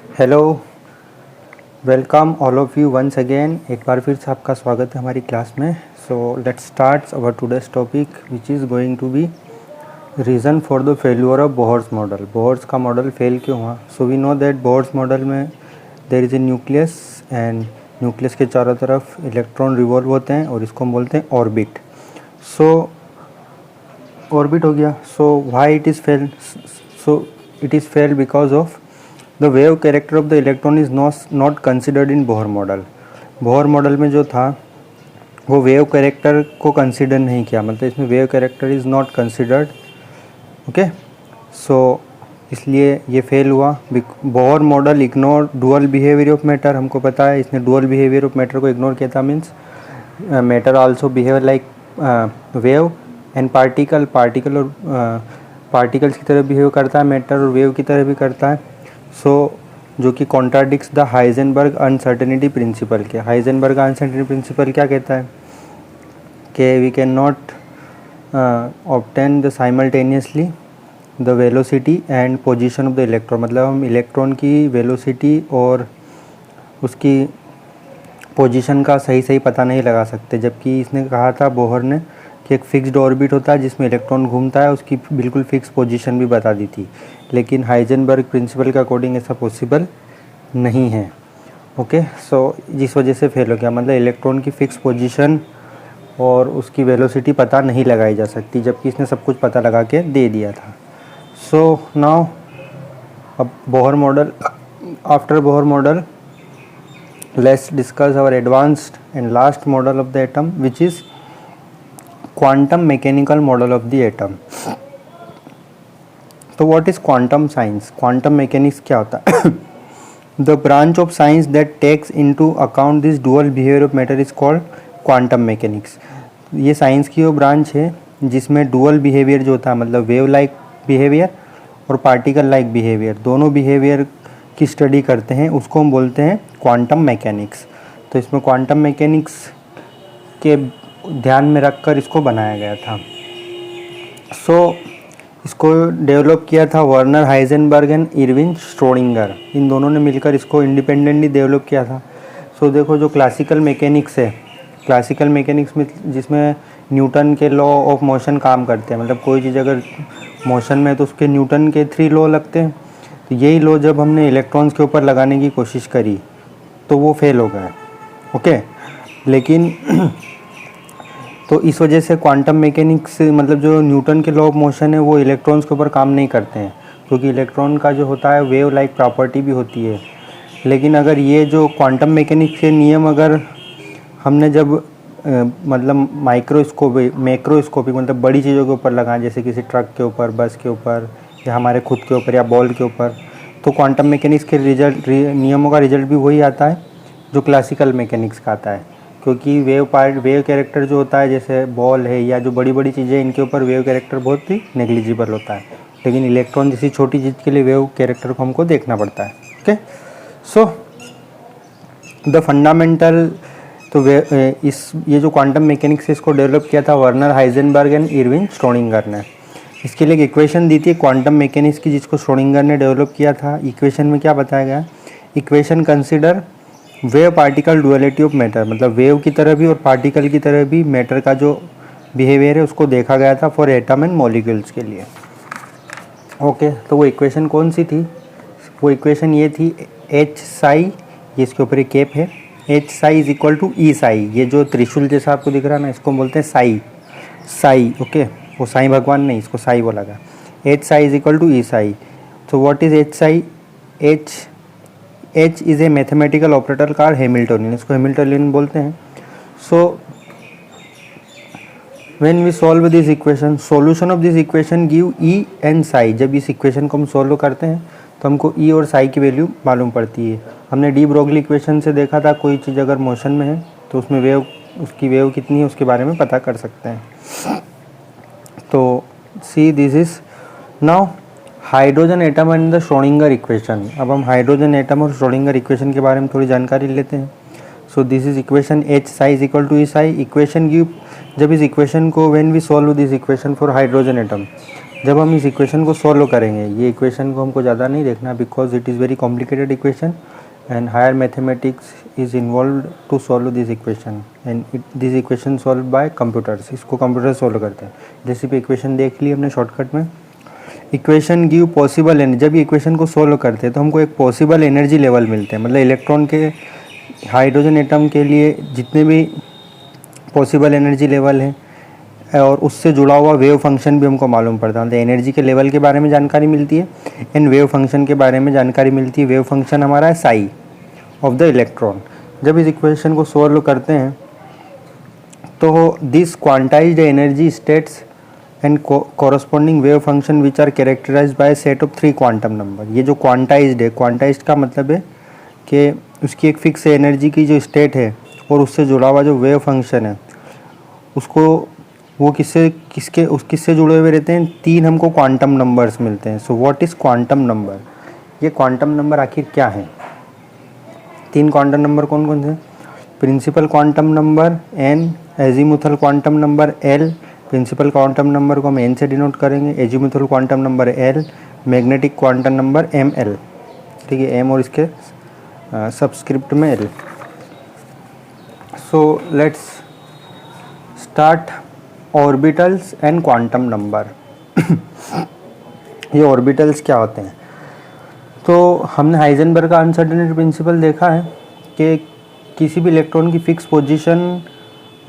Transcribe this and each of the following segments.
Hello, welcome all of you once again. एक बार फिर से आपका स्वागत है हमारी क्लास में। So let's start our today's topic which is going to be reason for the failure of Bohr's model. Bohr's का मॉडल फेल क्यों हुआ? So we know that Bohr's model में there is a nucleus and nucleus के चारों तरफ electron revolve होते हैं और इसको हम बोलते हैं ऑर्बिट। सो ऑर्बिट हो गया। So why it is fail? So it is fail because of the wave character of the electron is not considered in Bohr model. Bohr model में जो था वो वेव कैरेक्टर को कंसिडर नहीं किया, मतलब इसमें wave character is not considered. Okay, so इसलिए ये फेल हुआ। Bohr model ignore dual behaviour of matter. हमको पता है इसने डुअल बिहेवियर ऑफ मैटर को इग्नोर किया था। Means matter also behave like wave and particle और पार्टिकल्स की तरह बिहेव करता है मैटर, और वेव की तरह भी करता है। जो कि contradicts the Heisenberg uncertainty principle के। हाइजेनबर्ग अनसर्टेनिटी प्रिंसिपल क्या कहता है कि we can not obtain the simultaneously the velocity and position of the electron. मतलब हम इलेक्ट्रॉन की वेलोसिटी और उसकी पोजीशन का सही पता नहीं लगा सकते। जबकि इसने कहा था बोहर ने कि एक फिक्स्ड ऑर्बिट होता है जिसमें इलेक्ट्रॉन घूमता है, उसकी बिल्कुल फिक्स पोजीशन भी बता दी थी। लेकिन हाइजेनबर्ग प्रिंसिपल के अकॉर्डिंग ऐसा पॉसिबल नहीं है। ओके, सो जिस वजह से फेल हो गया। मतलब इलेक्ट्रॉन की फ़िक्स पोजीशन और उसकी वेलोसिटी पता नहीं लगाई जा सकती, जबकि इसने सब कुछ पता लगा के दे दिया था। सो नाउ अब Bohr model, after Bohr model let's discuss our advanced and last model of the atom which is quantum mechanical model of the atom. तो what is quantum science? Quantum mechanics क्या होता है? The branch of science that takes into account this dual behaviour of matter is called quantum mechanics. ये science की वो branch है जिसमें dual behaviour जो होता है, मतलब वेव लाइक बिहेवियर और पार्टिकल लाइक बिहेवियर, दोनों बिहेवियर की स्टडी करते हैं, उसको हम बोलते हैं क्वांटम मैकेनिक्स। तो इसमें क्वांटम मैकेनिक्स के ध्यान में रखकर इसको बनाया गया था। सो इसको डेवलप किया था Werner Heisenberg and Erwin Schrodinger. इन दोनों ने मिलकर इसको इंडिपेंडेंटली डेवलप किया था। सो देखो, जो क्लासिकल मैकेनिक्स है, क्लासिकल मैकेनिक्स में जिसमें न्यूटन के लॉ ऑफ मोशन काम करते हैं, मतलब कोई चीज़ अगर मोशन में है तो उसके न्यूटन के 3 लॉ लगते हैं। तो यही लॉ जब हमने इलेक्ट्रॉन्स के ऊपर लगाने की कोशिश करी तो वो फेल हो गए। ओके, लेकिन तो इस वजह से क्वांटम मैकेनिक्स, मतलब जो न्यूटन के लॉ ऑफ मोशन है वो इलेक्ट्रॉन्स के ऊपर काम नहीं करते हैं, क्योंकि इलेक्ट्रॉन का जो होता है वेव लाइक प्रॉपर्टी भी होती है। लेकिन अगर ये जो क्वांटम मैकेनिक्स के नियम अगर हमने जब मतलब मैक्रोस्कोपिक मतलब बड़ी चीज़ों के ऊपर लगाएं, जैसे किसी ट्रक के ऊपर, बस के ऊपर, या हमारे खुद के ऊपर, या बॉल के ऊपर, तो क्वांटम मैकेनिक्स के नियमों का रिजल्ट भी वही आता है जो क्लासिकल मैकेनिक्स का आता है। क्योंकि वेव कैरेक्टर जो होता है, जैसे बॉल है या जो बड़ी बड़ी चीज़ें, इनके ऊपर वेव कैरेक्टर बहुत ही नेग्लिजिबल होता है। लेकिन इलेक्ट्रॉन जैसी छोटी चीज़ के लिए वेव कैरेक्टर को हमको देखना पड़ता है। ओके, सो द फंडामेंटल, तो ये जो क्वांटम मैकेनिक्स है इसको डेवलप किया था Werner Heisenberg and Erwin Schrodinger ने। इसके लिए एक इक्वेशन दी थी क्वांटम मैकेनिक्स की, जिसको श्रोडिंगर ने डेवलप किया था। इक्वेशन में क्या बताया गया? Equation consider wave particle duality of matter, मतलब वेव की तरह भी और पार्टिकल की तरह भी मैटर का जो बिहेवियर है उसको देखा गया था फॉर एटम एंड मॉलिक्यूल्स के लिए। ओके, तो वो इक्वेशन कौन सी थी? वो इक्वेशन ये थी एच साई, ये इसके ऊपर एक कैप है, H psi is equal to E psi. ये जो त्रिशूल जैसा आपको दिख रहा है ना, इसको बोलते हैं साई। ओके, वो साई भगवान नहीं, इसको साई बोला गया। H psi is equal to E psi. तो what is H psi? H is a mathematical operator called Hamiltonian, इसको हैमिल्टोनियन बोलते हैं। So when we solve this equation, solution of this equation give E and psi. जब इस equation को हम solve करते हैं तो हमको ई और साई की वैल्यू मालूम पड़ती है। हमने डी ब्रोगली इक्वेशन से देखा था, कोई चीज़ अगर मोशन में है तो उसमें उसकी वेव कितनी है उसके बारे में पता कर सकते हैं। तो see this is now hydrogen atom and the Schrodinger equation. अब हम हाइड्रोजन एटम और श्रोडिंगर इक्वेशन के बारे में थोड़ी जानकारी लेते हैं। So this is equation H psi is equal to E psi. Equation give, जब इस इक्वेशन को when we solve this equation for hydrogen atom, जब हम इस इक्वेशन को सॉल्व करेंगे, ये इक्वेशन को हमको ज़्यादा नहीं देखना because it is very complicated equation and higher mathematics is involve to solve this equation and this equation solve by computers. इसको कंप्यूटर सॉल्व करते हैं। जैसे भी इक्वेशन देख ली हमने शॉर्टकट में, इक्वेशन गिव पॉसिबल एनर्जी। जब इक्वेशन को सॉल्व करते हैं तो हमको एक पॉसिबल एनर्जी लेवल मिलते हैं, मतलब इलेक्ट्रॉन के हाइड्रोजन एटम के लिए जितने भी पॉसिबल एनर्जी लेवल है और उससे जुड़ा हुआ वेव फंक्शन भी हमको मालूम पड़ता है। एनर्जी के लेवल के बारे में जानकारी मिलती है एंड वेव फंक्शन के बारे में जानकारी मिलती है। वेव फंक्शन हमारा है साई ऑफ द इलेक्ट्रॉन। जब इस इक्वेशन को सॉल्व करते हैं तो this quantized energy states and corresponding wave function which are characterized by set of 3 quantum number. ये जो क्वांटाइज्ड है, क्वांटाइज्ड का मतलब है कि उसकी एक फिक्स एनर्जी की जो स्टेट है और उससे जुड़ा हुआ जो वेव फंक्शन है उसको वो किससे जुड़े हुए रहते हैं। 3 हमको क्वांटम नंबर्स मिलते हैं। So what is quantum number? ये क्वांटम नंबर आखिर क्या है? 3 क्वांटम नंबर कौन कौन से? Principal quantum number n, azimuthal quantum number l। Principal quantum number को हम n से डिनोट करेंगे, azimuthal quantum number l, magnetic quantum number ml। ठीक है, m और इसके सबस्क्रिप्ट में l। So let's start orbitals and quantum number. ये ऑर्बिटल्स क्या होते हैं? तो हमने हाइजेनबर्ग का अनसर्टेनिटी प्रिंसिपल देखा है कि किसी भी इलेक्ट्रॉन की फिक्स पोजीशन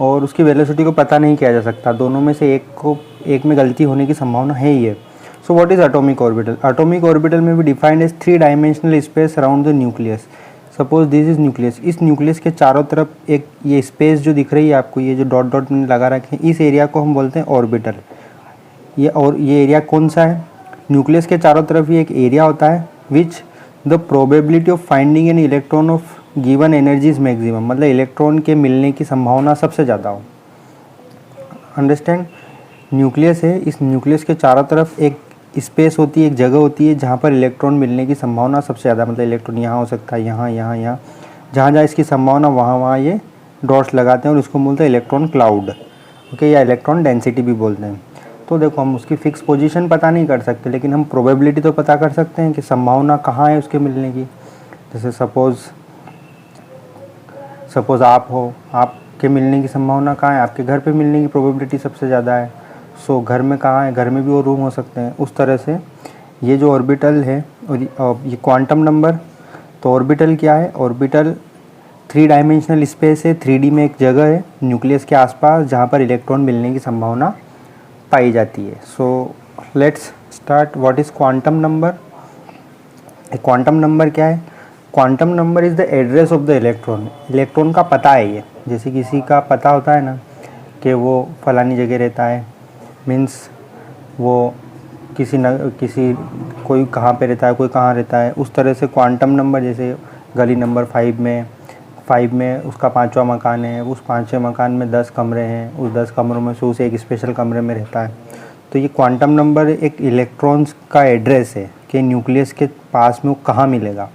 और उसकी वेलोसिटी को पता नहीं किया जा सकता। दोनों में से एक में गलती होने की संभावना है ही है। So what is atomic orbital? Atomic orbital में भी defined as 3 dimensional space around the nucleus. Suppose this is nucleus. इस न्यूक्लियस के चारों तरफ एक ये स्पेस जो दिख रही है आपको, ये जो डॉट डॉट मैंने लगा रखे हैं, इस एरिया को हम बोलते हैं ऑर्बिटल। ये एरिया कौन सा है? न्यूक्लियस के चारों तरफ ये एक एरिया होता है which the probability of finding an electron of given energy is maximum, मतलब इलेक्ट्रॉन के मिलने की संभावना सबसे ज़्यादा हो। अंडरस्टैंड? न्यूक्लियस है, इस न्यूक्लियस के चारों तरफ एक स्पेस होती है, एक जगह होती है जहाँ पर इलेक्ट्रॉन मिलने की संभावना सबसे ज़्यादा, मतलब इलेक्ट्रॉन यहाँ हो सकता है, यहाँ यहाँ यहाँ, जहाँ जहाँ इसकी संभावना वहाँ वहाँ ये डॉट्स लगाते हैं और इसको बोलते हैं इलेक्ट्रॉन क्लाउड। ओके, या इलेक्ट्रॉन डेंसिटी भी बोलते हैं। तो देखो, हम उसकी फिक्स पोजीशन पता नहीं कर सकते लेकिन हम प्रोबेबिलिटी तो पता कर सकते हैं कि संभावना कहाँ है उसके मिलने की। जैसे सपोज़ आप हो, आपके मिलने की संभावना कहाँ है? आपके घर पे मिलने की प्रोबेबिलिटी सबसे ज़्यादा है। सो घर में कहाँ है? घर में भी वो रूम हो सकते हैं। उस तरह से ये जो ऑर्बिटल है और ये क्वांटम नंबर, तो ऑर्बिटल क्या है? ऑर्बिटल 3 डायमेंशनल स्पेस है, 3D में एक जगह है न्यूक्लियस के आसपास जहाँ पर इलेक्ट्रॉन मिलने की संभावना पाई जाती है। सो let's start. What is quantum number? Quantum number क्या है? Quantum number is the address of the electron. Electron का पता है ये। जैसे किसी का पता होता है ना कि वो फलानी जगह रहता है, मीन्स वो कोई कहाँ पे रहता है, कोई कहाँ रहता है, उस तरह से क्वांटम नंबर, जैसे गली नंबर 5 में उसका 5वां मकान है, उस 5वें मकान में 10 कमरे हैं, उस 10 कमरों में से उसे एक स्पेशल कमरे में रहता है। तो ये क्वांटम नंबर एक इलेक्ट्रॉन्स का एड्रेस है कि न्यूक्लियस के पास में वो कहाँ मिलेगा।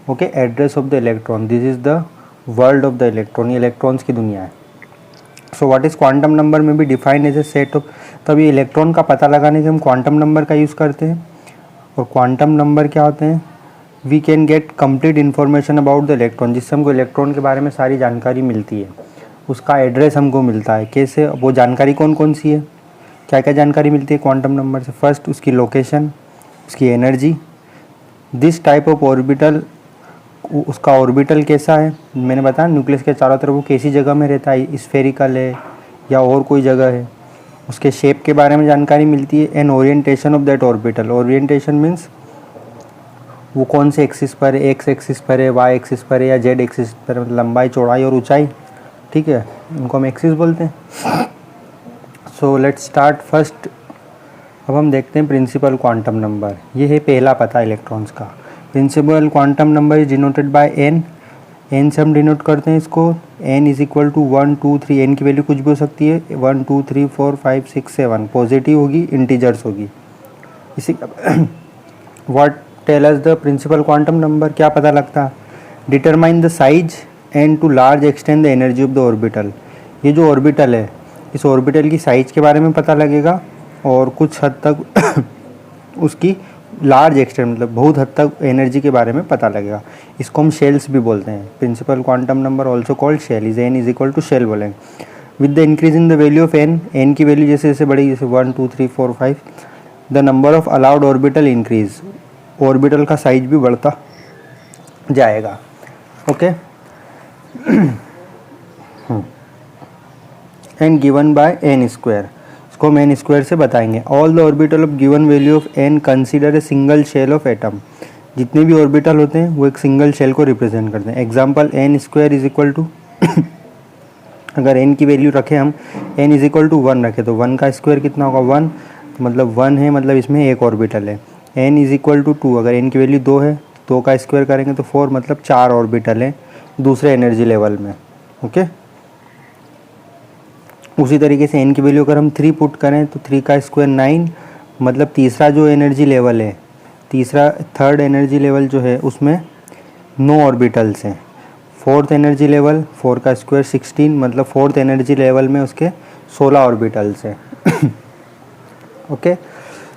Okay, address of the electron, this is the world of the electron. ये इलेक्ट्रॉन्स की दुनिया है। So what is quantum number में भी defined as a set of, तब ये इलेक्ट्रॉन का पता लगाने के हम क्वांटम नंबर का यूज़ करते हैं। और क्वांटम नंबर क्या होते हैं? We can get complete information about the electron, जिससे हमको इलेक्ट्रॉन के बारे में सारी जानकारी मिलती है, उसका एड्रेस हमको मिलता है। कैसे? वो जानकारी कौन कौन सी है, क्या क्या जानकारी मिलती है क्वांटम नंबर से? फर्स्ट, उसकी लोकेशन, उसकी energy, this type of orbital, उसका ऑर्बिटल कैसा है, मैंने बताया न्यूक्लियस के चारों तरफ वो कैसी जगह में रहता है, स्फेरिकल है या और कोई जगह है, उसके शेप के बारे में जानकारी मिलती है। And orientation of that orbital, orientation means वो कौन से एक्सिस पर है, एक्स एक्सिस पर है, वाई एक्सिस पर है या जेड एक्सिस पर, मतलब लंबाई, चौड़ाई और ऊंचाई। ठीक है, उनको हम एक्सिस बोलते हैं। सो लेट्स स्टार्ट फर्स्ट। अब हम देखते हैं प्रिंसिपल क्वांटम नंबर। ये है पहला पता इलेक्ट्रॉन्स का। Principal quantum number is denoted by n. N से हम डिनोट करते हैं इसको, n is equal to 1 2 3। N की वैल्यू कुछ भी हो सकती है, 1 2 3 4 5 6 7, पॉजिटिव होगी, इंटीजर्स होगी। इसी what tell us the principal quantum number, क्या पता लगता? Determine the size and to large extend the energy of the orbital. ये जो ऑर्बिटल है, इस ऑर्बिटल की साइज के बारे में पता लगेगा और कुछ हद तक उसकी लार्ज एक्सटेंट मतलब बहुत हद तक एनर्जी के बारे में पता लगेगा। इसको हम शेल्स भी बोलते हैं। Principal quantum number also called shell is n is equal to shell बोलेंगे। With the increase in the value of n, n की वैल्यू जैसे जैसे बढ़ेगी, जैसे 1 2 3 4 5, the number of allowed orbital increase, orbital का साइज भी बढ़ता जाएगा। Okay, n given by n square, इसको हम एन स्क्वायर से बताएंगे। All the orbital of given value of n consider a single shell of atom, जितने भी ऑर्बिटल होते हैं वो एक सिंगल शेल को रिप्रेजेंट करते हैं। Example n square is equal to अगर एन की वैल्यू रखें हम, एन इज इक्वल टू 1 रखें तो 1 का स्क्वायर कितना होगा 1, तो मतलब 1 है, मतलब इसमें एक ऑर्बिटल है। एन इज इक्वल टू 2, अगर एन की वैल्यू 2 है, 2 का स्क्वायर करेंगे तो 4, मतलब 4 ऑर्बिटल है दूसरे एनर्जी लेवल में। ओके, उसी तरीके से एन की वैल्यू अगर हम 3 पुट करें तो 3 का स्क्वायर 9, मतलब तीसरा जो एनर्जी लेवल है, थर्ड एनर्जी लेवल जो है उसमें 9 ऑर्बिटल्स हैं। फोर्थ एनर्जी लेवल 4 का स्क्वायर 16, मतलब फोर्थ एनर्जी लेवल में उसके 16 ऑर्बिटल्स हैं। Okay,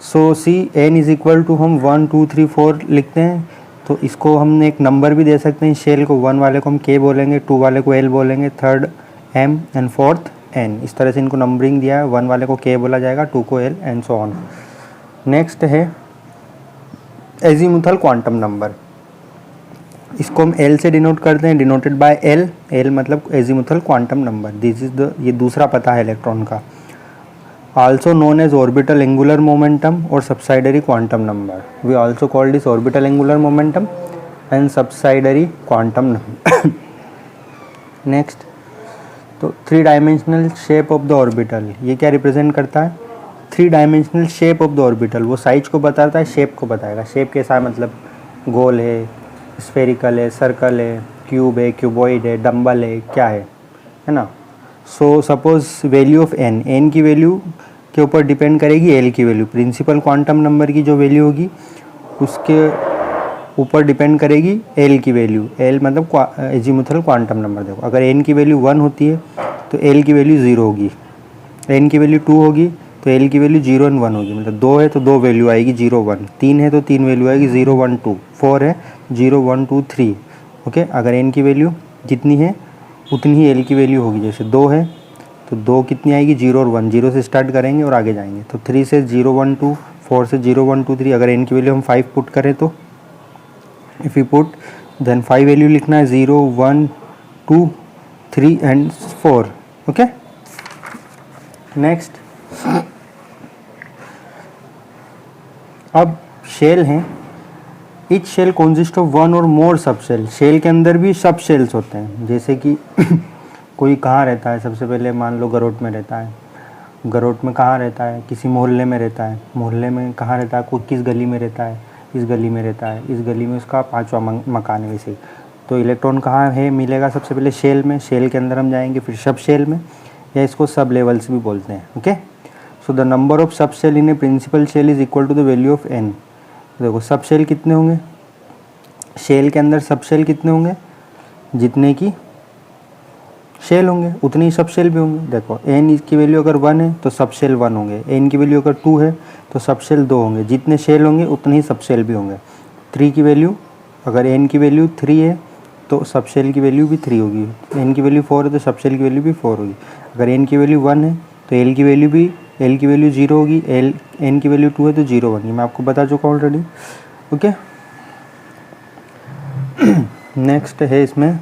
so see n is equal to हम 1 2 3 4 लिखते हैं, तो इसको हम एक नंबर भी दे सकते हैं। शेल को 1 वाले को हम के बोलेंगे, 2 वाले को एल बोलेंगे, third m and fourth n, इस तरह से इनको नंबरिंग दिया है। 1 वाले को के बोला जाएगा, 2 को L and so on. Next है एजीमुथल क्वांटम नंबर, इसको हम एल से डिनोट करते हैं, डिनोटेड बाय एल। एल मतलब azimuthal quantum number, this is the, ये दूसरा पता है इलेक्ट्रॉन का। Also known as orbital angular momentum और subsidiary quantum number, we also called this orbital angular momentum and subsidiary quantum number. Next, तो 3 dimensional shape of the orbital, ये क्या represent करता है? 3 dimensional shape of the orbital, वो size को बताता है, शेप को बताएगा। शेप कैसा है, मतलब गोल है, स्फेरिकल है, सर्कल है, क्यूब है, क्यूबॉइड है, डम्बल है, क्या है ना। So suppose value of n, n की वैल्यू के ऊपर डिपेंड करेगी एल की वैल्यू। प्रिंसिपल क्वांटम नंबर की जो वैल्यू होगी उसके ऊपर डिपेंड करेगी एल की वैल्यू। एल मतलब एजीमुथल क्वांटम नंबर। देखो, अगर एन की वैल्यू 1 होती है तो एल की वैल्यू 0 होगी, एन की वैल्यू 2 होगी तो एल की वैल्यू 0 एंड 1 होगी। मतलब 2 है तो 2 वैल्यू आएगी 0 1, 3 है तो 3 वैल्यू आएगी 0 1 2, 4 है 0 1 2 3। ओके, अगर एन की वैल्यू जितनी है उतनी ही एल की वैल्यू होगी। जैसे 2 है तो 2 कितनी आएगी 0 और 1, 0 से स्टार्ट करेंगे और आगे जाएंगे। तो 3 से 0 1 2, 4 से 0 1 2 3। अगर एन की वैल्यू हम 5 पुट करें तो if you put then 5 value लिखना है 0 1 2 3 एंड 4। ओके, नेक्स्ट, अब शेल हैं। इच शेल कॉन्सिस्ट ऑफ 1 और मोर सब शेल। शेल के अंदर भी सब शेल्स होते हैं। जैसे कि कोई कहाँ रहता है, सबसे पहले मान लो गरोट में रहता है। गरोट में कहाँ रहता है? किसी मोहल्ले में रहता है। मोहल्ले में कहाँ रहता है? कोई किस गली में रहता है? इस गली में रहता है। इस गली में उसका 5वां मकान है। वैसे ही तो इलेक्ट्रॉन कहाँ है मिलेगा? सबसे पहले शेल में। शेल के अंदर हम जाएंगे, फिर सब शेल में, या इसको सब लेवल्स भी बोलते हैं। Okay, so the number of sub shell in a principal shell is equal to the value of n. देखो, सब शेल कितने होंगे? शेल के अंदर सब शेल कितने होंगे? जितने की शेल होंगे उतने ही सब शेल भी होंगे। देखो, एन की वैल्यू अगर 1 है तो सब शेल 1 होंगे। एन की वैल्यू अगर 2 है तो सब शेल 2 होंगे। जितने शेल होंगे उतने ही सब शेल भी होंगे। 3 की वैल्यू, अगर एन की वैल्यू 3 है तो सब शेल की वैल्यू भी 3 होगी। एन की वैल्यू 4 है तो सब शेल की वैल्यू भी 4 होगी। अगर एन की वैल्यू 1 है तो एल की वैल्यू 0 होगी। एन की वैल्यू 2 है तो 0 होगी। मैं आपको बता चुका हूँ ऑलरेडी। ओके, नेक्स्ट है इसमें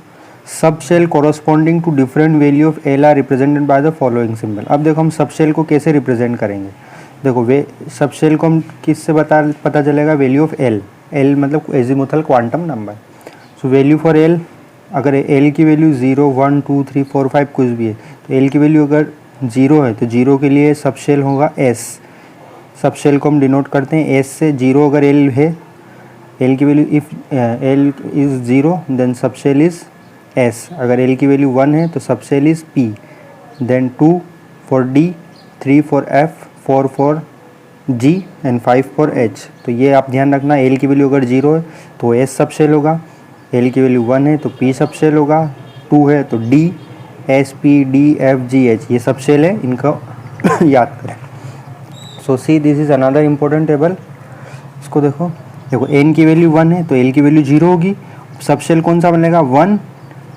sub shell corresponding to different value of l are represented by the following symbol. अब देखो, हम सब शेल को कैसे रिप्रेजेंट करेंगे। देखो, वे सब शेल को हम किससे पता चलेगा? Value of L. एल मतलब azimuthal quantum number. So value for L, अगर एल की वैल्यू 0 1 2 3 4 5 कुछ भी है तो एल की वैल्यू अगर 0 है तो 0 के लिए सब शेल होगा एस। सब शेल को हम डिनोट करते हैं एस से। 0 अगर एल है, एल की value if l is 0 then sub shell is s. अगर एल की वैल्यू 1 है तो sub shell is p. Then 2 for d, 3 for f, 4 for g and 5 for h. तो ये आप ध्यान रखना, एल की वैल्यू अगर 0 है तो एस सब शेल होगा। एल की वैल्यू 1 है तो पी सब शेल होगा। 2 है तो D, S P D F G H, ये सब शेल है, इनको याद करें। So see this is another important table. इसको देखो, देखो n की वैल्यू 1 है तो l की वैल्यू 0 होगी। सब शेल कौन सा बनेगा 1,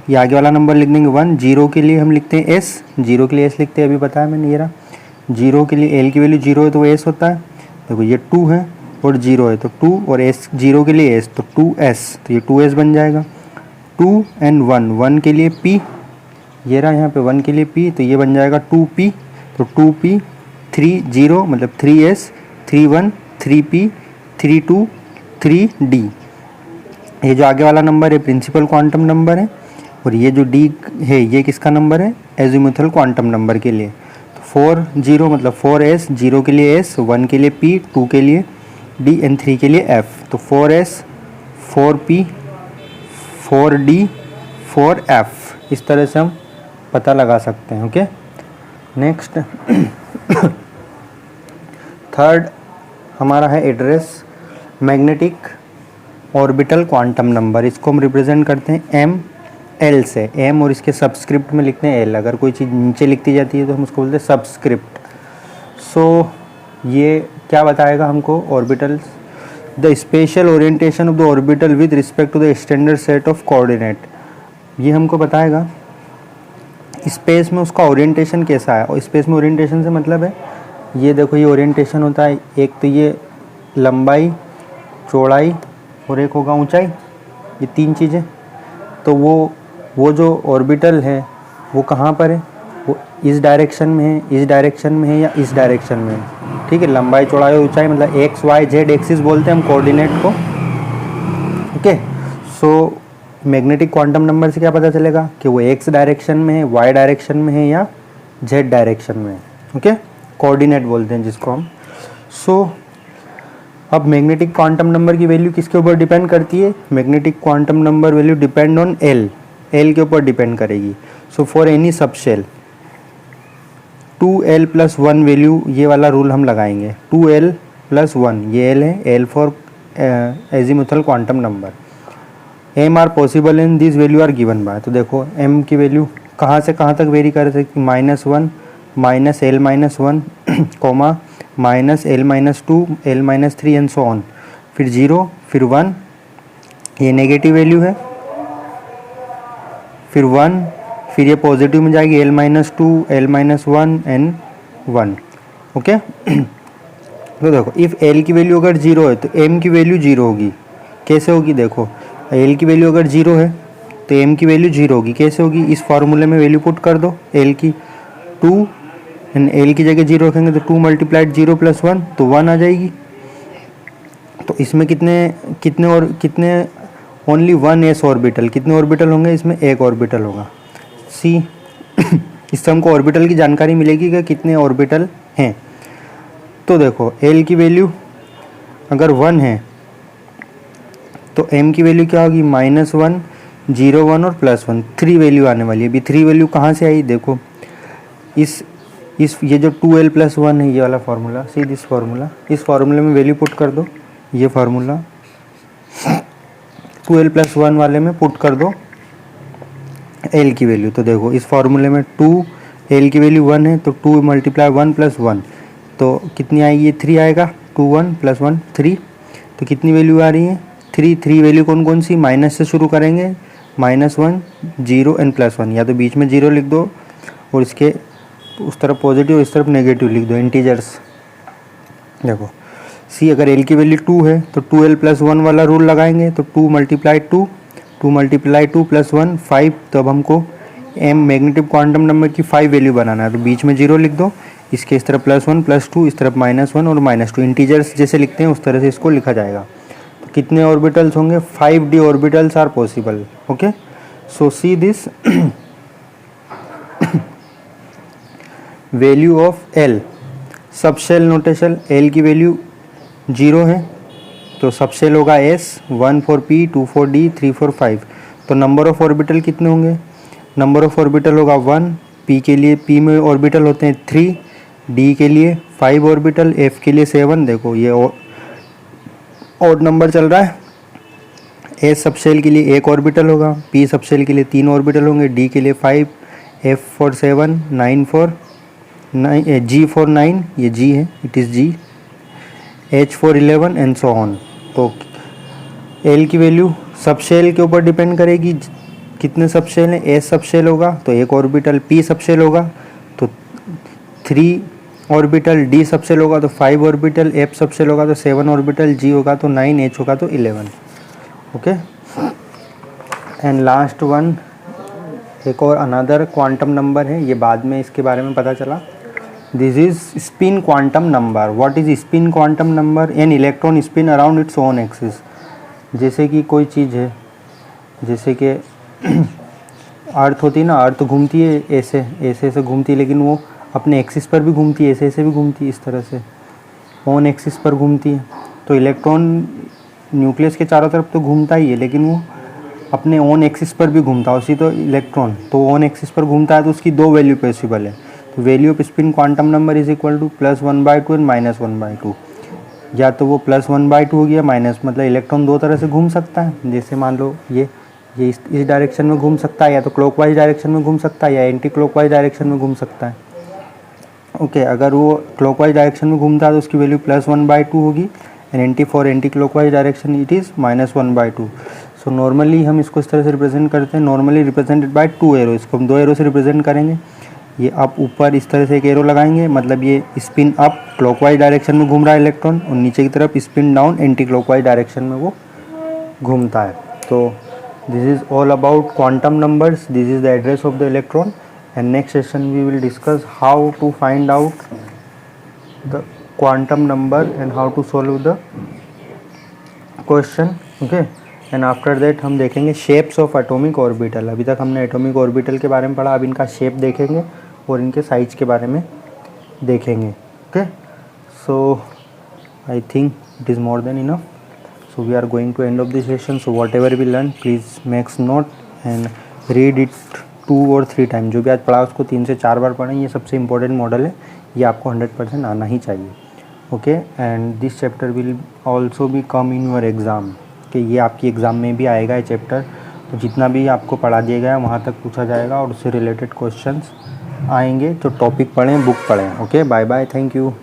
ये आगे वाला नंबर लिख देंगे 1। 0 के लिए हम लिखते हैं s, 0 के लिए s लिखते हैं, अभी बताया मैंने ये रहा। 0 के लिए l की वैल्यू 0 है तो s होता है। देखो ये 2 है और 0 है तो 2, और s 0 के लिए s तो 2s, तो ये 2s बन जाएगा। 2 एंड 1, 1 के लिए p, ये रहा यहाँ पे 1 के लिए p, तो ये बन जाएगा 2p, तो 2p 3 0 मतलब 3s, 3 1 3p 3 2 3d। ये जो आगे वाला नंबर है प्रिंसिपल क्वांटम नंबर है, और ये जो d है ये किसका नंबर है, एजीमुथल क्वांटम नंबर के लिए। तो 4 0 मतलब 4s, 0 के लिए s, 1 के लिए p, 2 के लिए d एंड 3 के लिए f। तो 4s 4p 4d 4f, इस तरह से हम पता लगा सकते हैं। ओके, नेक्स्ट थर्ड हमारा है address magnetic orbital quantum number. इसको हम रिप्रेजेंट करते हैं एम एल से, एम और इसके सबस्क्रिप्ट में लिखते हैं एल। अगर कोई चीज़ नीचे लिखती जाती है तो हम उसको बोलते हैं सबस्क्रिप्ट। सो ये क्या बताएगा हमको, orbitals, the special orientation of the orbital with respect to the standard set of coordinate. ये हमको बताएगा स्पेस में उसका ओरिएंटेशन कैसा है। और स्पेस में ओरिएंटेशन से मतलब है, ये देखो ये ओरिएंटेशन होता है, एक तो ये लंबाई चौड़ाई और एक होगा ऊंचाई, ये 3 चीज़ें। तो वो जो ऑर्बिटल है वो कहाँ पर है, वो इस डायरेक्शन में है, इस डायरेक्शन में है या इस डायरेक्शन में है। ठीक है, लंबाई चौड़ाई और ऊंचाई मतलब एक्स वाई जेड एक्सिस बोलते हैं हम कोऑर्डिनेट को। Okay, so magnetic quantum number से क्या पता चलेगा कि वो एक्स डायरेक्शन में है, वाई डायरेक्शन में है या जेड डायरेक्शन में है। ओके, कोऑर्डिनेट बोलते हैं जिसको हम। सो अब मैग्नेटिक क्वांटम नंबर की वैल्यू किसके ऊपर डिपेंड करती है, magnetic quantum number value depend on l, l के ऊपर डिपेंड करेगी। So for any sub shell 2l + 1 value, ये वाला रूल हम लगाएंगे, 2l + 1, ये l है, l for azimuthal quantum number. m are possible and this value are given by. तो देखो m की वैल्यू कहाँ से कहाँ तक वेरी कर सकती, -1 -l - 1 comma -l - 2 l - 3 and so on, फिर 0 फिर 1, ये नेगेटिव वैल्यू है, फिर 1, फिर ये पॉजिटिव में जाएगी l - 2 l - 1 एंड 1। ओके, तो देखो इफ़ l की वैल्यू अगर 0 है तो m की वैल्यू 0 होगी। कैसे होगी, देखो l की वैल्यू अगर 0 है तो m की वैल्यू 0 होगी। कैसे होगी, इस फार्मूले में वैल्यू पुट कर दो l की, 2 एंड l की जगह 0 रखेंगे तो 2 × 0 + 1 तो 1 आ जाएगी। तो इसमें कितने ओनली 1 s ऑर्बिटल, कितने ऑर्बिटल होंगे इसमें, एक ऑर्बिटल होगा। सी इससे हमको ऑर्बिटल की जानकारी मिलेगी कि कितने ऑर्बिटल हैं। तो देखो l की वैल्यू अगर 1 है तो m की वैल्यू क्या होगी, -1 0 1 और +1, 3 वैल्यू आने वाली है। अभी 3 वैल्यू कहाँ से आई, देखो इस ये जो 2l + 1 है, ये वाला फार्मूला, सी दिस फार्मूला, इस फार्मूले में वैल्यू पुट कर दो, ये फार्मूला 2l + 1 वाले में पुट कर दो l की वैल्यू। तो देखो इस फार्मूले में 2l की वैल्यू 1 है तो 2 × 1 + 1 तो कितनी आएगी, 3 आएगा, 2 1 + 1 3। तो कितनी वैल्यू आ रही है, 3 वैल्यू कौन कौन सी, माइनस से शुरू करेंगे, -1 0 एंड +1, या तो बीच में 0 लिख दो और इसके उस तरफ पॉजिटिव इस तरफ नेगेटिव लिख दो, इंटीजर्स। देखो सी अगर l की वैल्यू 2 है तो 2l + 1 वाला रूल लगाएंगे, तो 2 × 2 + 1 5। तो अब हमको m मैग्नेटिक क्वांटम नंबर की 5 वैल्यू बनाना है, तो बीच में 0 लिख दो, इसके इस तरफ +1 +2, इस तरफ -1 और -2, इंटीजर्स जैसे लिखते हैं उस तरह से इसको लिखा जाएगा। तो कितने ऑर्बिटल्स होंगे, 5d orbitals are possible. Okay, so see this value of l, sub shell notation, l की वैल्यू 0 है तो सब शेल होगा s, 1 4 p 2 4 d 3 4 5। तो नंबर ऑफ ऑर्बिटल कितने होंगे, नंबर ऑफ ऑर्बिटल होगा 1, p के लिए p में ऑर्बिटल होते हैं 3, d के लिए 5 ऑर्बिटल, f के लिए 7। देखो ये ऑड नंबर चल रहा है, s सब शेल के लिए 1 ऑर्बिटल होगा, p सब शेल के लिए 3 ऑर्बिटल होंगे, d के लिए 5, f for 7 9 for 9 g for 9, ये g है, it is g। H for 11 and so on. तो L की वैल्यू सब शेल के ऊपर डिपेंड करेगी, कितने सब शेल हैं, S सब शेल होगा तो एक ऑर्बिटल P सब शेल होगा, तो 3 ऑर्बिटल D सब शेल होगा तो 5 ऑर्बिटल F सब शेल होगा तो 7 ऑर्बिटल G होगा तो 9, H होगा तो 11। ओके, एंड लास्ट वन एक और अनदर क्वांटम नंबर है, ये बाद में इसके बारे में पता चला। This is spin quantum number. What is spin quantum number? An electron spin around its own axis. जैसे कि कोई चीज़ है, जैसे कि अर्थ होती है ना, अर्थ घूमती है ऐसे ऐसे ऐसे घूमती है, लेकिन वो अपने एक्सिस पर भी घूमती है, ऐसे ऐसे भी घूमती है, इस तरह से ओन एक्सिस पर घूमती है। तो इलेक्ट्रॉन न्यूक्लियस के चारों तरफ तो घूमता ही है, लेकिन वो अपने ओन एक्सिस पर भी घूमता है। उसी तो इलेक्ट्रॉन तो ओन एक्सिस पर घूमता है, तो उसकी दो वैल्यू पॉसिबल है। तो value of spin quantum number is equal to +1/2 and -1/2। या तो वो +1/2 हो गया, माइनस मतलब इलेक्ट्रॉन दो तरह से घूम सकता है। जैसे मान लो ये इस डायरेक्शन में घूम सकता है, या तो क्लॉकवाइज डायरेक्शन में घूम सकता है, या एंटी क्लॉकवाइज डायरेक्शन में घूम सकता है। ओके, अगर वो क्लॉकवाइज डायरेक्शन में घूमता है तो उसकी वैल्यू +1/2 होगी, and anti clockwise direction it is -1/2। So normally हम इसको इस तरह से रिप्रेजेंट करते हैं, नॉर्मली रिप्रेजेंटेड बाय 2 एरो। इसको हम 2 एरो से रिप्रेजेंट करेंगे। ये अप ऊपर इस तरह से एक एरो लगाएंगे, मतलब ये स्पिन अप क्लॉकवाइज डायरेक्शन में घूम रहा है इलेक्ट्रॉन, और नीचे की तरफ spin down anticlockwise direction में वो घूमता है। तो this is all about quantum numbers, this is the address of the electron, and next session we will discuss how to find out the quantum number and how to solve the question. Okay, and after that हम देखेंगे shapes of atomic orbital. अभी तक हमने atomic orbital के बारे में पढ़ा, अब इनका शेप देखेंगे और इनके साइज के बारे में देखेंगे। Okay, so I think it is more than enough. So we are going to end of this session. So whatever we learn please makes note and read it 2 और 3 time. जो भी आज पढ़ा उसको 3 से 4 बार पढ़ें। ये सबसे इंपॉर्टेंट मॉडल है, ये आपको 100% आना ही चाहिए। Okay, and this chapter will also be come in your exam, कि ये आपकी एग्ज़ाम में भी आएगा ये चैप्टर। तो जितना भी आपको पढ़ा दिया गया वहाँ तक पूछा जाएगा और उससे रिलेटेड क्वेश्चंस आएंगे। तो टॉपिक पढ़ें, बुक पढ़ें। Okay, bye bye, thank you.